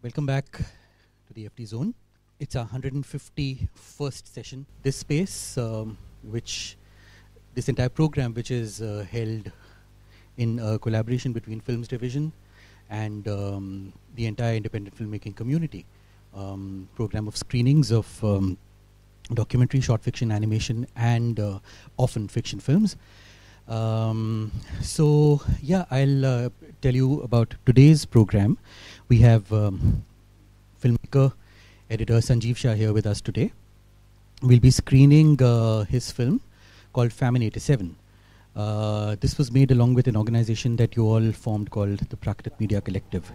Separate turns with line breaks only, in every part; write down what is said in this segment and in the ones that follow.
Welcome back to the ThefdZone. It's our 151st session. This space, this entire program, which is held in a collaboration between Films Division and the entire independent filmmaking community. Program of screenings of documentary, short fiction, animation, and often fiction films. So yeah, I'll tell you about today's program. We have filmmaker, editor Sanjiv Shah here with us today. We'll be screening his film called Famine 87. This was made along with an organization that you all formed called the Prakrit Media Collective.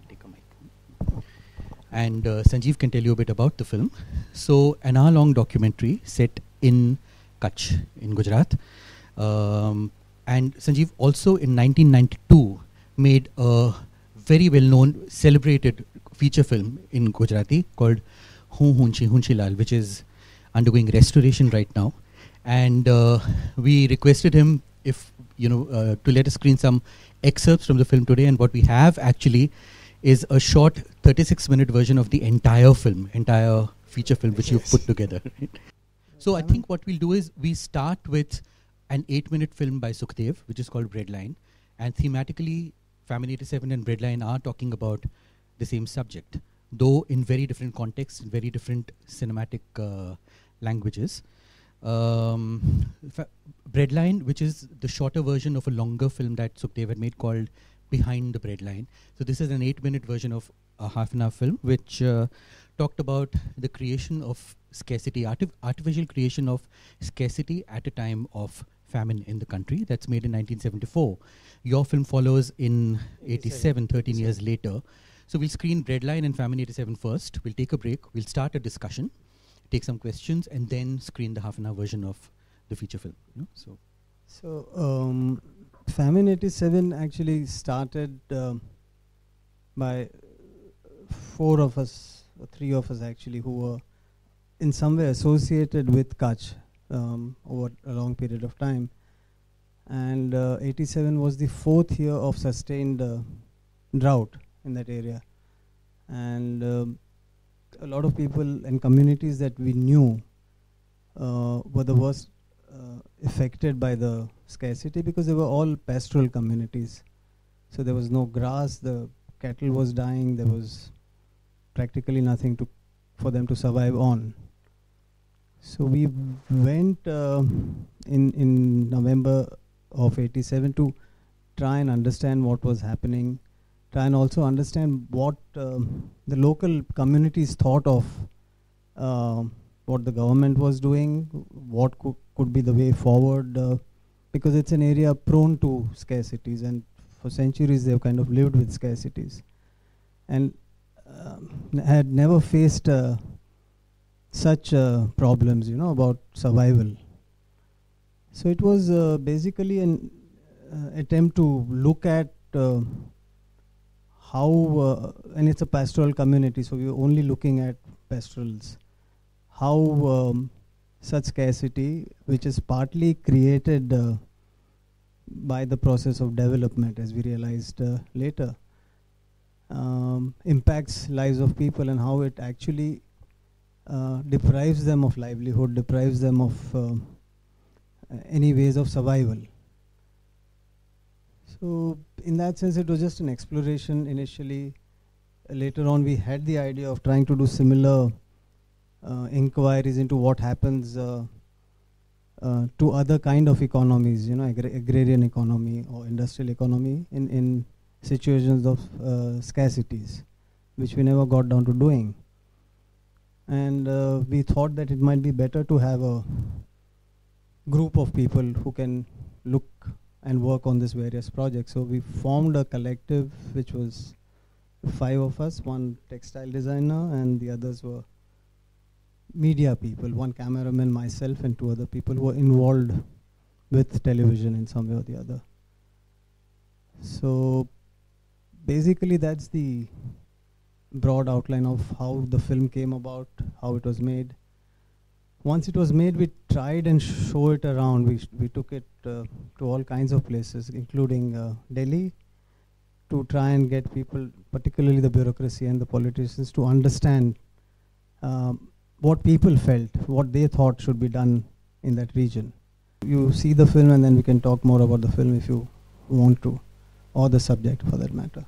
Take a mic. And Sanjiv can tell you a bit about the film. So, an hour-long documentary set in Kutch in Gujarat. And Sanjiv also in 1992 made a very well-known, celebrated feature film in Gujarati called Hun Hunchi Lal, which is undergoing restoration right now. And we requested him if to let us screen some excerpts from the film today. And what we have actually is a short 36-minute version of the entire film, entire feature film, which you've put together. Right? So I think what we'll do is we start with an 8-minute film by Sukhdev, which is called Breadline. And thematically, Famine 87 and Breadline are talking about the same subject, though in very different contexts, in very different cinematic languages. Breadline, which is the shorter version of a longer film that Sukhdev had made called Behind the Breadline. So this is an 8-minute version of a half-an-hour film, which talked about the creation of scarcity, artificial creation of scarcity at a time of famine in the country. That's made in 1974. Your film follows in 87, 13 years later. So we'll screen Breadline and Famine 87 first. We'll take a break. We'll start a discussion, take some questions, and then screen the half-an-hour version of the feature film.
So Famine 87 actually started by 4 of us, or 3 of us actually, who were in some way associated with Kutch over a long period of time. And 87 was the 4th year of sustained drought in that area. And a lot of people and communities that we knew were the worst affected by the scarcity, because they were all pastoral communities. So there was no grass, the cattle was dying, there was practically nothing for them to survive on. So we went in November of 87 to try and understand what was happening, try and also understand what the local communities thought of what the government was doing, what could be the way forward, because it's an area prone to scarcities, and for centuries they've kind of lived with scarcities and had never faced such problems, about survival. So it was basically an attempt to look at how, and it's a pastoral community, so we were only looking at pastorals, how such scarcity, which is partly created by the process of development, as we realized later, impacts lives of people, and how it actually deprives them of livelihood, deprives them of any ways of survival. So in that sense, it was just an exploration initially. Later on, we had the idea of trying to do similar inquiries into what happens to other kind of economies, agrarian economy or industrial economy in situations of scarcities, which we never got down to doing. And we thought that it might be better to have a group of people who can look and work on this various projects. So we formed a collective, which was 5 of us, 1 textile designer, and the others were media people, 1 cameraman, myself, and 2 other people who were involved with television in some way or the other. So basically that's the broad outline of how the film came about, how it was made. Once it was made, we tried and show it around. We took it to all kinds of places, including Delhi, to try and get people, particularly the bureaucracy and the politicians, to understand what people felt, what they thought should be done in that region. You see the film and then we can talk more about the film if you want to, or the subject for that matter.